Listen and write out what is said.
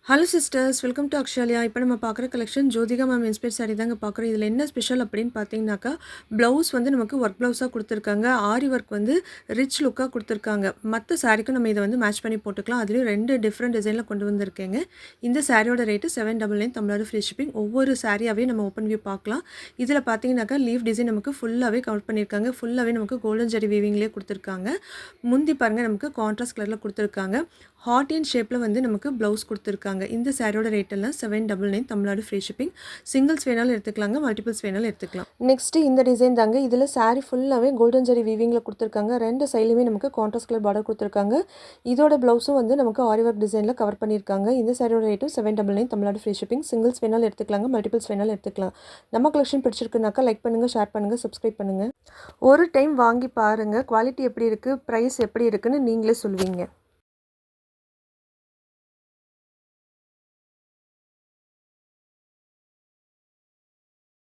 Hello sisters, welcome to Akshaliya. இப்போ நம்ம பார்க்குற collection Jyothika ma'am inspire sari தாங்க பார்க்குறோம். இதில் என்ன ஸ்பெஷல் அப்படின்னு பார்த்தீங்கன்னாக்கா, ப்ளவுஸ் வந்து நமக்கு ஒர்க் ப்ளவுஸாக கொடுத்துருக்காங்க. ஆரி ஒர்க் வந்து ரிச் லுக்காக கொடுத்துருக்காங்க. மற்ற சாரிக்கும் நம்ம இதை வந்து மேட்ச் பண்ணி போட்டுக்கலாம். அதுலேயும் 2 டிஃப்ரெண்ட் டிசைனில் கொண்டு வந்திருக்கேங்க. இந்த சாரியோட ரேட்டு 799 தமிழ்நாடு ஃப்ரீ ஷிப்பிங். ஒவ்வொரு சாரியாகவே நம்ம ஓப்பன் வியூ பார்க்கலாம். இதில் பார்த்தீங்கன்னாக்கா லீஃப் டிசைன் நமக்கு ஃபுல்லாகவே கவர் பண்ணியிருக்காங்க. ஃபுல்லாகவே நமக்கு கோல்டன் ஜரி வீவிங்லேயே கொடுத்துருக்காங்க. முந்தி பாருங்கள் நமக்கு கான்ட்ராஸ்ட் கலரில் கொடுத்துருக்காங்க. ஹார்ட் இன் ஷேப்பில் வந்து நமக்கு ப்ளவுஸ் கொடுத்துருக்காங்க. இந்த சாரியோட ரேட் எல்லாம் 799 தமிழ்நாடு ஃப்ரீ ஷிப்பிங். சிங்கிள்ஸ் வேணாலும் எடுத்துக்கலாங்க, மல்டிபிள்ஸ் வேணாலும் எடுத்துக்கலாம். நெக்ஸ்ட்டு இந்த டிசைன் தாங்க. இதில் சாரி ஃபுல்லாகவே கோல்டன் ஜரி வீவிங்கில் கொடுத்துருக்காங்க. 2 சைட்லையுமே நமக்கு கான்ட்ராஸ்ட் கலர் பார்டர் கொடுத்துருக்காங்க. இதோட ப்ளவுஸும் வந்து நமக்கு ஆரி ஒர்க் டிசைனில் கவர் பண்ணியிருக்காங்க. இந்த சாரியோட ரேட்டும் 799 தமிழ்நாடு ஃப்ரீ ஷிப்பிங். சிங்கிள்ஸ் வேணாலும் எடுத்துக்கலாங்க, மல்டிபிள்ஸ் வேணாலும் எடுத்துக்கலாம். நம்ம கலெக்ஷன் பிடிச்சிருக்குனாக்கா லைக் பண்ணுங்கள், ஷேர் பண்ணுங்கள், சப்ஸ்கிரைப் பண்ணுங்கள். ஒரு டைம் வாங்கி பாருங்கள், குவாலிட்டி எப்படி இருக்குது, ப்ரைஸ் எப்படி இருக்குன்னு நீங்களே சொல்லுவீங்க.